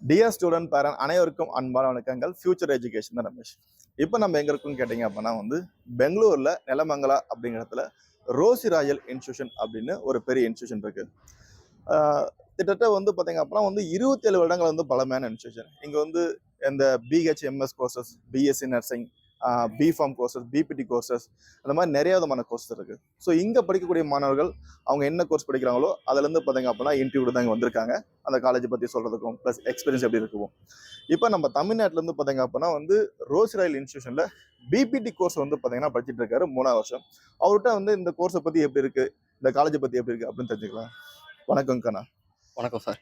Dear student parent அனைவருக்கும் அன்பான வணக்கங்கள். ஃபியூச்சர் எஜுகேஷன் தான் ரமேஷ். இப்போ நம்ம எங்க இருக்கோம்னு கேட்டீங்க அப்படின்னா பெங்களூர்ல நிலமங்கலா அப்படிங்கிற இடத்துல ரோசி ராயல் இன்ஸ்டியூஷன் அப்படின்னு ஒரு பெரிய இன்ஸ்டியூஷன் இருக்கு. கிட்டத்தட்ட பார்த்தீங்க அப்படின்னா 27 வருடங்கள் பழமையான இன்ஸ்டியூஷன். இங்க இந்த BHMS courses, BSc nursing, B Pharm courses, BPT courses, அந்த மாதிரி நிறைய விதமான கோர்சஸ் இருக்கு. ஸோ இங்க படிக்கக்கூடிய மாணவர்கள் அவங்க என்ன கோர்ஸ் படிக்கிறாங்களோ அதுலேருந்து பார்த்தீங்க அப்படின்னா இன்டர்வியூ தான் இங்கே வந்திருக்காங்க. அந்த காலேஜ் பற்றி சொல்றதுக்கும் ப்ளஸ் எக்ஸ்பீரியன்ஸ் எப்படி இருக்கும். இப்போ நம்ம தமிழ்நாட்டிலேருந்து பார்த்தீங்க அப்படின்னா ரோசி ராயல் இன்ஸ்டியூஷன்ல பிபிடி கோர்ஸ் பார்த்தீங்கன்னா படிச்சுட்டு இருக்காரு 3ஆவது வருஷம். அவர்கிட்ட இந்த கோர்ஸை பற்றி எப்படி இருக்கு, இந்த காலேஜை பற்றி எப்படி இருக்கு அப்படின்னு தெரிஞ்சுக்கலாம். வணக்கம் கண்ணா. வணக்கம் சார்.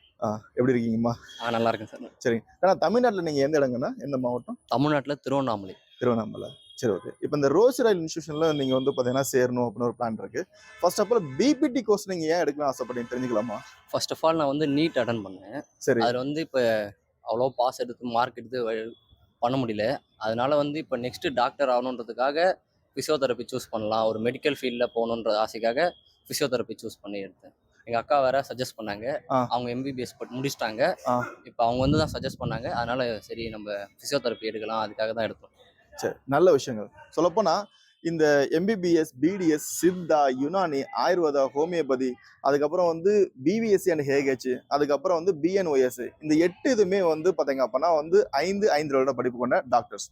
எப்படி இருக்கீங்கம்மா? நல்லா இருக்கேன் சார். சரி கண்ணா, தமிழ்நாட்டில் நீங்கள் எந்த இடங்கண்ணா, எந்த மாவட்டம்? தமிழ்நாட்டில் திருவண்ணாமலை. சரி, ஓகே. இப்போ இந்த ரோசி ராயல் இன்ஸ்டியூஷன்ல நீங்க பார்த்தீங்கன்னா சேரணும் அப்படின்னு ஒரு பிளான் இருக்கு. First of all BPT course நீங்க ஏன் எடுக்கணும் ஆசைப்பட்டீங்க தெரிஞ்சுக்கலாமா? ஃபர்ஸ்ட் ஆஃப் ஆல் நான் நீட் அட்டன் பண்ணேன். சரி. அதில் இப்போ அவ்வளோ பாஸ் எடுத்து மார்க் எடுத்து பண்ண முடியல. அதனால இப்போ நெக்ஸ்ட் டாக்டர் ஆகணுன்றதுக்காக ஃபிசியோதெரப்பி சூஸ் பண்ணலாம், ஒரு மெடிக்கல் ஃபீல்டில் போகணுன்ற ஆசைக்காக ஃபிசியோதெரப்பி சூஸ் பண்ணி எடுத்தேன். எங்கள் அக்கா வேற சஜஸ்ட் பண்ணாங்க. அவங்க எம்பிபிஎஸ் முடிச்சிட்டாங்க. இப்போ அவங்க தான் சஜஸ்ட் பண்ணாங்க. அதனால சரி நம்ம ஃபிசியோதெரப்பி எடுக்கலாம், அதுக்காக தான் எடுத்தோம். சரி, நல்ல விஷயங்கள். சொல்லப்போனா இந்த MBBS, BDS, Siddha, Unani, Ayurveda, homeopathy, அதுக்கப்புறம் பிவிஎஸ்சி அண்ட் ஹேஹெச், அதுக்கப்புறம் பிஎன்ஒஎஸ், இந்த 8 இதுமே பார்த்தீங்க அப்படின்னா 5 வருட படிப்பு கொண்ட டாக்டர்ஸ்.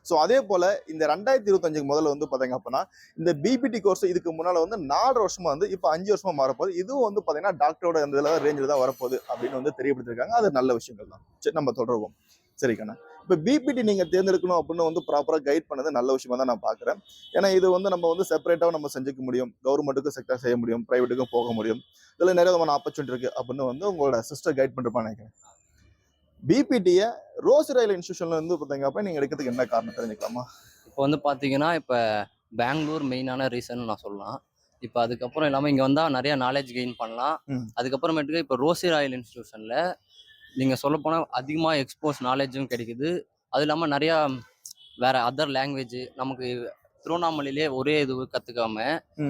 ஸோ அதே போல இந்த 2025 முதல்ல பார்த்தீங்க அப்படின்னா இந்த பிபிடி கோர்ஸ் இதுக்கு முன்னால 4 வருஷமா இப்போ 5 வருஷமா மாறப்போகுது. இதுவும் பார்த்தீங்கன்னா டாக்டரோட இந்த ரேஞ்சில் தான் வரப்போகுது அப்படின்னு தெரியப்படுத்திருக்காங்க. அது நல்ல விஷயங்கள் தான். சரி, நம்ம தொடருவோம். சரி கண்ணா, இப்போ பிபிடி நீங்க தேர்ந்தெடுக்கணும் அப்படின்னு ப்ராப்பராக கைட் பண்ணது நல்ல விஷயமா தான் நான் பார்க்குறேன். ஏன்னா இது நம்ம செப்பரேட்டாக நம்ம செஞ்சுக்க முடியும், கவர்மெண்ட்டுக்கும் செக்டர் செய்ய முடியும், ப்ரைவேட்டுக்கும் போக முடியும். இதில் நிறைய விதமான ஆப்பர்ச்சுனிட்டி இருக்கு அப்படின்னு உங்களோட சிஸ்டர் கைட் பண்ணிருப்பான்னு நினைக்கிறேன். பிபிடியை ரோசி ராயல் இன்ஸ்டியூஷன்ல பார்த்தீங்க அப்ப நீங்க எடுக்கிறதுக்கு என்ன காரணம் தெரிஞ்சுக்கலாமா? இப்போ பார்த்தீங்கன்னா இப்போ பெங்களூர் மெயினான ரீசன் நான் சொல்லலாம். இப்போ அதுக்கப்புறம் இல்லாமல் இங்கே வந்தால் நிறைய நாலேஜ் கெயின் பண்ணலாம். அதுக்கப்புறமேட்டுக்கு இப்போ ரோசி ராயல் இன்ஸ்டியூஷனில் நீங்கள் சொல்லப்போனால் அதிகமாக எக்ஸ்போஸ் நாலேஜும் கிடைக்குது. அது இல்லாமல் நிறையா வேற அதர் லாங்குவேஜ் நமக்கு திருவண்ணாமலையிலே ஒரே இது கற்றுக்காம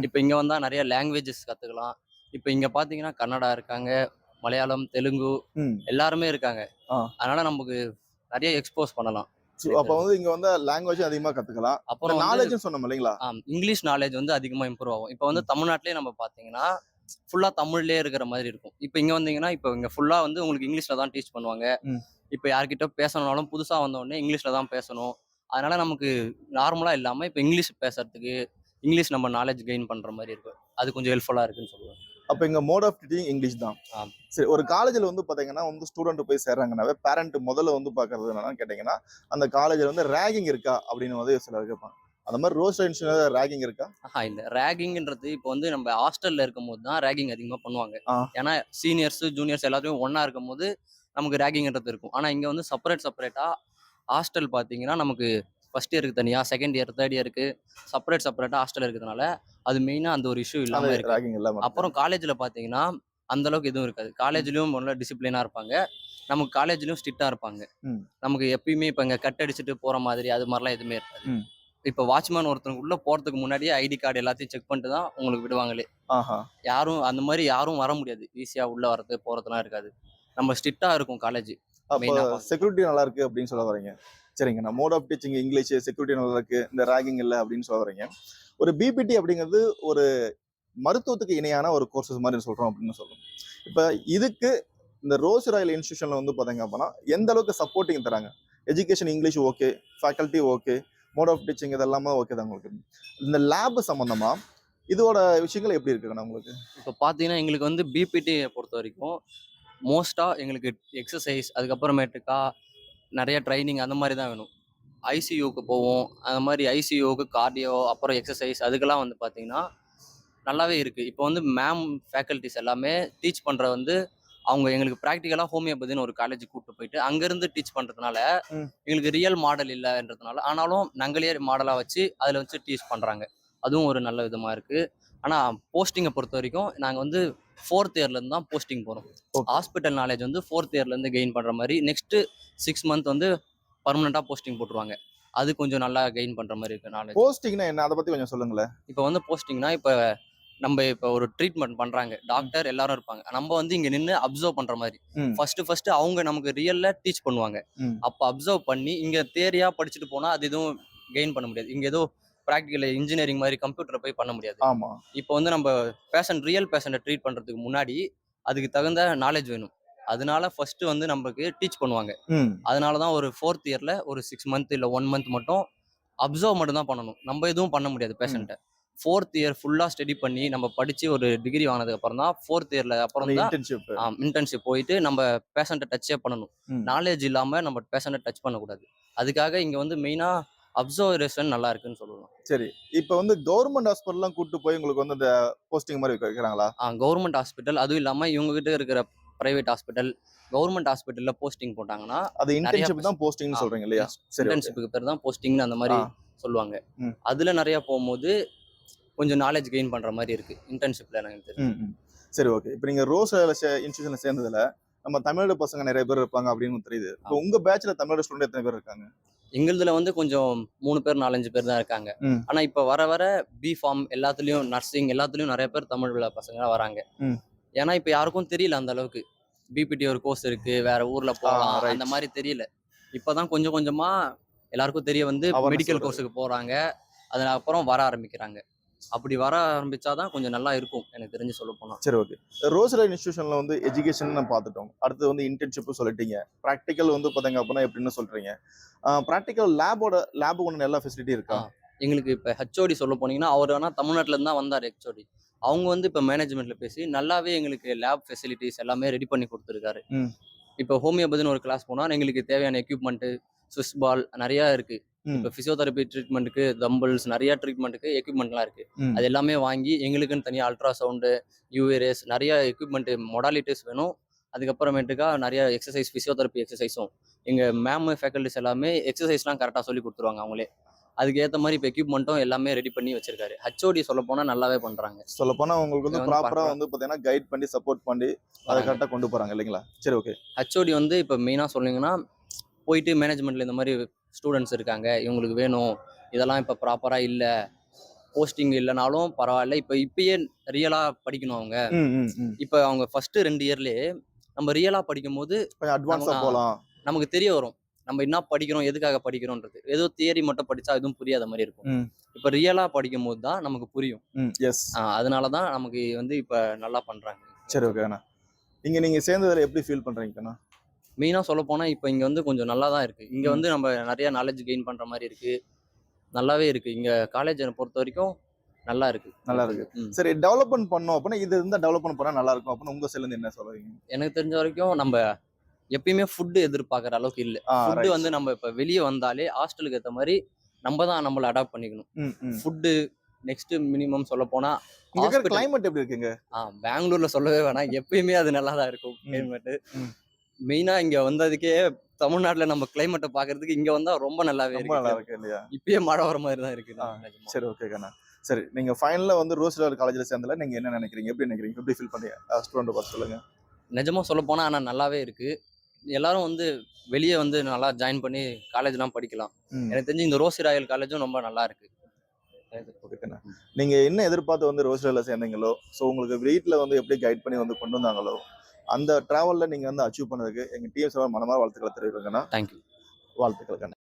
இப்போ இங்கே வந்தால் நிறைய லாங்குவேஜஸ் கற்றுக்கலாம். இப்போ இங்கே பார்த்தீங்கன்னா கன்னடா இருக்காங்க, மலையாளம், தெலுங்கு எல்லாருமே இருக்காங்க. அதனால நமக்கு நிறைய எக்ஸ்போஸ் பண்ணலாம். அப்போ இங்க லாங்குவேஜ் அதிகமாக கற்றுக்கலாம். அப்புறம் நாலேஜும் சொன்னோம் இல்லைங்களா? இங்கிலீஷ் நாலேஜ் அதிகமாக இம்ப்ரூவ் ஆகும். இப்போ தமிழ்நாட்டிலே நம்ம பார்த்தீங்கன்னா ஃபுல்லாக தமிழ்லேயே இருக்கிற மாதிரி இருக்கும். இப்போ இங்கே வந்தீங்கன்னா இப்போ இங்கே ஃபுல்லாக உங்களுக்கு இங்கிலீஷில் தான் டீச் பண்ணுவாங்க. இப்போ யார்கிட்ட பேசணும்னாலும் புதுசாக வந்தோடனே இங்கிலீஷில் தான் பேசணும். அதனால நமக்கு நார்மலாக இல்லாமல் இப்போ இங்கிலீஷ் பேசுறதுக்கு, இங்கிலீஷ் நம்ம நாலேஜ் கெயின் பண்ணுற மாதிரி இருக்கும். அது கொஞ்சம் ஹெல்ப்ஃபுல்லாக இருக்குன்னு சொல்லுவேன். அப்போ இங்கே மோட் ஆஃப் டீச்சிங் இங்கிலீஷ் தான். சரி, ஒரு காலேஜில் பார்த்தீங்கன்னா ஸ்டூடெண்ட் போய் சேர்றாங்கன்னாவே பேரண்ட் முதல்ல பார்க்கறது என்னன்னு கேட்டிங்கன்னா அந்த காலேஜில் ரேகிங் இருக்கா அப்படின்னு சிலர் கேட்பாங்க. அந்த மாதிரி ரோசி ராயல் ரேகிங் இருக்கா? இல்ல, ரேகிங்ன்றது இப்போ நம்ம ஹாஸ்டல்ல இருக்கும் போது தான் ரேகிங் அதிகமா பண்ணுவாங்க. ஏன்னா சீனியர்ஸ் ஜூனியர்ஸ் எல்லாத்தையும் ஒன்னா இருக்கும் போது நமக்கு ரேகிங்ன்றது இருக்கும். ஆனா இங்க செப்பரேட்டா ஹாஸ்டல் பாத்தீங்கன்னா நமக்கு ஃபர்ஸ்ட் இயருக்கு தனியா, செகண்ட் இயர், தேர்ட் இயருக்கு செப்பரேட்டா ஹாஸ்டல் இருக்கிறதுனால அது மெயினா அந்த ஒரு இஷ்யூ இல்லாம இருக்கு. அப்புறம் காலேஜ்ல பாத்தீங்கன்னா அந்த அளவுக்கு எதுவும் இருக்காது. காலேஜ்லயும் டிசிப்ளினா இருப்பாங்க, நமக்கு காலேஜ்லயும் ஸ்ட்ரிக்டா இருப்பாங்க. நமக்கு எப்பயுமே இப்ப இங்க கட் அடிச்சுட்டு போற மாதிரி அது மாதிரிலாம் எதுவுமே இருக்காது. இப்போ வாட்ச்மேன் ஒருத்தருக்கு உள்ள போறதுக்கு முன்னாடியே ஐடி கார்டு எல்லாத்தையும் செக் பண்ணிட்டு தான் உங்களுக்கு விடுவாங்களே. யாரும் அந்த மாதிரி யாரும் வர முடியாது. ஈஸியா உள்ள வரது போறதுலாம் இருக்காது. நம்ம ஸ்ட்ரிக்டா இருக்கும் காலேஜ். செக்யூரிட்டி நல்லா இருக்கு அப்படின்னு சொல்ல வரீங்க. சரிங்க, நான் mode of teaching English, security நல்லா இருக்கு, இந்த ரேகிங் இல்லை அப்படின்னு சொல்ல வரீங்க. ஒரு பிபிடி அப்படிங்கிறது ஒரு மருத்துவத்துக்கு இணையான ஒரு கோர்சஸ் மாதிரி சொல்றோம் அப்படின்னு சொல்றோம். இப்போ இதுக்கு இந்த ரோசி ராயல் இன்ஸ்டியூஷன்ல பாத்தீங்க அப்படின்னா எந்த அளவுக்கு சப்போர்ட்டிங் தராங்க? Education English okay, faculty okay, mode of teaching இதெல்லாமே ஓகே தான் உங்களுக்கு. இந்த லேப் சம்பந்தமா இதோட விஷயங்கள் எப்படி இருக்குண்ணா உங்களுக்கு? இப்போ பார்த்தீங்கன்னா எங்களுக்கு பிபிடி பொறுத்த வரைக்கும் மோஸ்ட்டாக எங்களுக்கு எக்ஸசைஸ், அதுக்கப்புறமேட்டுக்கா நிறைய ட்ரைனிங் அந்த மாதிரி தான் வேணும். ஐசியூக்கு போவோம், அந்த மாதிரி ஐசியூக்கு கார்டியோ, அப்புறம் எக்ஸசைஸ் அதுக்கெல்லாம் பார்த்தீங்கன்னா நல்லாவே இருக்குது. இப்போ மேம் ஃபேக்கல்ட்டிஸ் எல்லாமே டீச் பண்ணுற அவங்க எங்களுக்கு ப்ராக்டிக்கலாக ஹோமியோபதினு ஒரு காலேஜ் கூப்பிட்டு போயிட்டு அங்கேருந்து டீச் பண்ணுறதுனால எங்களுக்கு ரியல் மாடல் இல்லைன்றதுனால, ஆனாலும் நாங்களே மாடலாக வச்சு அதில் வச்சு டீச் பண்ணுறாங்க. அதுவும் ஒரு நல்ல விதமாக இருக்குது. ஆனால் போஸ்டிங்கை பொறுத்த வரைக்கும் நாங்கள் 4th இயர்லேருந்து தான் போஸ்டிங் போகிறோம். ஹாஸ்பிட்டல் நாலேஜ் 4th இயர்லேருந்து கெயின் பண்ணுற மாதிரி நெக்ஸ்ட்டு 6 மந்த் பர்மனெண்ட்டாக போஸ்டிங் போட்டுருவாங்க. அது கொஞ்சம் நல்லா கெயின் பண்ணுற மாதிரி இருக்குது நாலேஜ். போஸ்டிங்னா என்ன, அதை பற்றி கொஞ்சம் சொல்லுங்களேன். இப்போ போஸ்டிங்னா இப்போ நம்ம இப்போ ஒரு ட்ரீட்மெண்ட் பண்றாங்க, டாக்டர் எல்லாரும் இருப்பாங்க. நம்ம வந்து இங்க நின்று அப்சர்வ் பண்ற மாதிரி. ம். ஃபர்ஸ்ட் அவங்க நமக்கு ரியல்ல டீச் பண்ணுவாங்க. ம். அப்போ அப்சர்வ் பண்ணி இங்க தியரியா படிச்சுட்டு போனா அது எதுவும் கெயின் பண்ண முடியாது. இங்க ஏதோ ப்ராக்டிக்கல் இன்ஜினியரிங் மாதிரி கம்ப்யூட்டரை போய் பண்ண முடியாது. ஆமா. இப்போ வந்து நம்ம ரியல் பேஷண்ட்டை ட்ரீட் பண்றதுக்கு முன்னாடி அதுக்கு தகுந்த நாலேஜ் வேணும். அதனால ஃபர்ஸ்ட் வந்து நமக்கு டீச் பண்ணுவாங்க. ம். அதனால தான் ஒரு 4th இயர்ல ஒரு 6 மந்த் இல்ல 1 மந்த் மட்டும் அப்சர்வ் மட்டும் தான் பண்ணணும். நம்ம எதுவும் பண்ண முடியாது பேஷண்ட்டை. 4th இயர் ஃபுல்லா ஸ்டடி பண்ணி நம்ம படிச்சு ஒரு டிகிரி வாங்கினதுக்கு அப்புறம் தான் 4th இயர்ல அப்புறம் தான் இன்டர்ன்ஷிப். இன்டர்ன்ஷிப் போயிட்டு நம்ம பேஷண்ட்டை டச்சே பண்ணணும். நாலேஜ் இல்லாம நம்ம பேஷண்ட்டை டச் பண்ணக்கூடாது. அதுக்காக இங்க வந்து மெயினா அப்சர்வேஷன் நல்லா இருக்குன்னு சொல்லலாம். சரி. இப்ப வந்து கவர்மெண்ட் ஹாஸ்பிட்டல்லாம் கூட்டு போய் உங்களுக்கு வந்து அந்த போஸ்டிங் மாதிரி வைக்கிறாங்களா? கவர்மெண்ட் ஹாஸ்பிட்டல் அதுவும் இல்லாம இவங்க கிட்ட இருக்கிற பிரைவேட் ஹாஸ்பிட்டல், கவர்மெண்ட் ஹாஸ்பிட்டல்ல போஸ்டிங் போட்டாங்கன்னா அது நிறைய இன்டர்ன்ஷிப் தான் போஸ்டிங்னு சொல்றீங்க இல்லையா? சரி. இன்டர்ன்ஷிப்புக்கு பேர் தான் போஸ்டிங்னு அந்த மாதிரி சொல்லுவாங்க. ம். அதுல நிறைய போகும்போது கொஞ்சம் நாலேஜ் கெயின் பண்ற மாதிரி இருக்கு இன்டர்ன்ஷிப்ல எனக்கு தெரியும். சரி, ஓகே. இப்போ நீங்க ரோஸ் இன்ஸ்டிடியூஷன்ல சேர்ந்ததுல நம்ம தமிழோட பசங்க நிறைய பேர் இருப்பாங்க அப்படின்னு தெரியுது. இப்போ உங்க பேட்ச்ல தமிழோட ஸ்டூடெண்ட் எத்தனை பேர் இருக்காங்க? எங்களுதுல வந்து கொஞ்சம் 3 பேர் 4-5 பேர் தான் இருக்காங்க. ஆனா இப்ப வர வர B.Pharm எல்லாத்துலயும் நர்சிங் எல்லாத்துலயும் நிறைய பேர் தமிழ்ல பசங்க வராங்க. ஏன்னா இப்ப யாருக்கும் தெரியல அந்த அளவுக்கு பிபிடி ஒரு கோர்ஸ் இருக்கு, வேற ஊர்ல போகலாம் அந்த மாதிரி தெரியல. இப்பதான் கொஞ்சம் கொஞ்சமா எல்லாருக்கும் தெரிய வந்து மெடிக்கல் கோர்ஸுக்கு போறாங்க. அதுல அப்புறம் வர ஆரம்பிக்கிறாங்க. அப்படி வர ஆரம்பிச்சாதான் கொஞ்சம் நல்லா இருக்கும் எனக்கு தெரிஞ்சு சொல்ல போனா. சரி, ஓகே. ரோஸ்ல இன்ஸ்டிடியூஷன்ல வந்து எஜுகேஷன் நம்ம பார்த்துட்டோம். அடுத்து வந்து இன்டர்ன்ஷிப் சொல்லிட்டீங்க. ப்ராக்டிக்கல் வந்து பாத்தீங்க அப்படின்னா எப்படின்னு சொல்றீங்க. ப்ராக்டிக்கல் லேபுக்கு ஒன்று எல்லா ஃபெசிலிட்டி இருக்கா? எங்களுக்கு இப்போ ஹெச்ஓடி சொல்ல போனீங்கன்னா அவர் ஆனால் தமிழ்நாட்டில் இருந்து தான் வந்தார் ஹெச்ஓடி. அவங்க வந்து இப்போ மேனேஜ்மெண்ட்ல பேசி நல்லாவே எங்களுக்கு லேப் ஃபெசிலிட்டிஸ் எல்லாமே ரெடி பண்ணி கொடுத்துருக்காரு. இப்போ ஹோமியோபதினு ஒரு கிளாஸ் போனால் எங்களுக்கு தேவையான எக்யூப்மெண்ட்டு, ஸ்விஸ் பால் நிறையா இருக்கு. இப்போ பிசியோதெரபி ட்ரீட்மெண்ட்டுக்கு தம்பிள்ஸ் நிறைய ட்ரீட்மெண்ட்டுக்கு எக்யூப்மெண்ட்லாம் இருக்கு. அது எல்லாமே வாங்கி எங்களுக்குன்னு தனியாக அல்ட்ராசவுண்டு, யூஏரேஸ் நிறைய எக்யூப்மெண்ட் மொடாலிட்டிஸ் வேணும். அதுக்கப்புறமேட்டுக்கா நிறைய எக்ஸசைஸ் பிசியோதெரபி எக்ஸசைஸும் எங்கள் மேம் ஃபேக்கல்டிஸ் எல்லாமே எக்ஸசைஸ்லாம் கரெக்டாக சொல்லி கொடுத்துருவாங்க அவங்களே. அதுக்கு ஏற்ற மாதிரி இப்போ எக்யூப்மெண்ட்டும் எல்லாமே ரெடி பண்ணி வச்சிருக்காரு. ஹெச்ஓடி சொல்ல போனா நல்லாவே பண்றாங்க. சொல்ல போனா உங்களுக்கு வந்து ப்ராப்பரா வந்து பாத்தீங்கன்னா கைட் பண்ணி சப்போர்ட் பண்ணி அதை கரெக்டா கொண்டு போறாங்க இல்லைங்களா? சரி, ஓகே. ஹெச்ஓடி வந்து இப்போ மெயினா சொன்னீங்கன்னா போயிட்டு மேனேஜ்மெண்ட்ல இந்த மாதிரி ஸ்டூடெண்ட்ஸ் இருக்காங்க, இவங்களுக்கு வேணும், இதெல்லாம் இப்போ ப்ராப்பரா இல்ல, போஸ்டிங் இல்லைனாலும் பரவாயில்ல, இப்பயே ரியலா படிக்கணும் அவங்க. இப்போ அவங்க ஃபர்ஸ்ட் 2 இயர்லயே நம்ம ரியலா படிக்கும் போது அட்வான்ஸா போலாம், நமக்கு தெரிய வரும் நம்ம என்ன படிக்கிறோம், எதுக்காக படிக்கிறோன்றது. ஏதோ தியரி மட்டும் படிச்சா எதுவும் புரியாத மாதிரி இருக்கும். இப்ப ரியலா படிக்கும் போது தான் நமக்கு புரியும். அதனாலதான் நமக்கு வந்து இப்ப நல்லா பண்றாங்க. சரி, ஓகே அண்ணா. நீங்க சேர்ந்ததுல எப்படி ஃபீல் பண்றீங்கண்ணா? மெயினா சொல்ல போனா இப்ப இங்க வந்து கொஞ்சம் நல்லா தான் இருக்கு. இங்க வந்து நம்ம நிறைய நாலேஜ் கெயின் பண்ற மாதிரி இருக்கு. நல்லாவே இருக்கு. இங்க காலேஜ் பொறுத்த வரைக்கும் நல்லா இருக்கு. சரி, டெவலப்மெண்ட் பண்ணோம் அப்படின்னா இது இருந்தா டெவலப்மெண்ட் பண்ணா நல்லா இருக்கும் அப்படின்னு உங்க சைடுல என்ன சொல்றீங்க? எனக்கு தெரிஞ்ச வரைக்கும் நம்ம எப்பயுமே ஃபுட்டு எதிர்பார்க்குற அளவுக்கு இல்லை. ஃபுட்டு வந்து நம்ம இப்போ வெளியே வந்தாலே ஹாஸ்டலுக்கு ஏற்ற மாதிரி நம்ம தான் நம்மளை அடாப்ட் பண்ணிக்கணும். ஃபுட்டு நெக்ஸ்ட் மினிமம் சொல்ல போனா கிளைமேட் எப்படி இருக்குங்க? பெங்களூர்ல சொல்லவே வேணாம், எப்பயுமே அது நல்லா தான் இருக்கும் கிளைமேட். மெயினா இங்க வந்ததுக்கே தமிழ்நாட்டுல நம்ம கிளைமேட்டை பாக்குறதுக்கு இங்க வந்தா ரொம்ப நல்லாவே இருக்கு இல்லையா? இப்பயே மழை வர மாதிரி தான் இருக்கு. சரி, ஓகே கண்ணா. சரி, நீங்க ஃபைனலா வந்து ரோஸ்லர் காலேஜ்ல சேர்ந்தல நீங்க என்ன நினைக்கிறீங்க, எப்படி நினைக்கிறீங்க, எப்படி ஃபீல் பண்றீங்க ஸ்டூடெண்ட் பார்த்து சொல்லுங்க. நிஜமா சொல்ல போனா ஆனா நல்லாவே இருக்கு. எல்லாரும் வந்து வெளியே வந்து நல்லா ஜாயின் பண்ணி காலேஜ்லாம் படிக்கலாம். எனக்கு தெரிஞ்சு இந்த ரோசி ராயல் காலேஜும் ரொம்ப நல்லா இருக்கு. நீங்க என்ன எதிர்பார்த்து வந்து ரோசி ராயல்ல சேர்ந்தீங்களோ, ஸோ உங்களுக்கு வீட்டில் வந்து எப்படி கைட் பண்ணி வந்து கொண்டு வந்தாங்களோ அந்த டிராவல்ல நீங்க வந்து அச்சீவ் பண்ணதுக்கு எங்க டீம் சார்பாக மனமார்ந்த வாழ்த்துக்களை தெரிவிக்கிறேங்கண்ணா. தேங்க்யூ. வாழ்த்துக்கள் கண்ணா.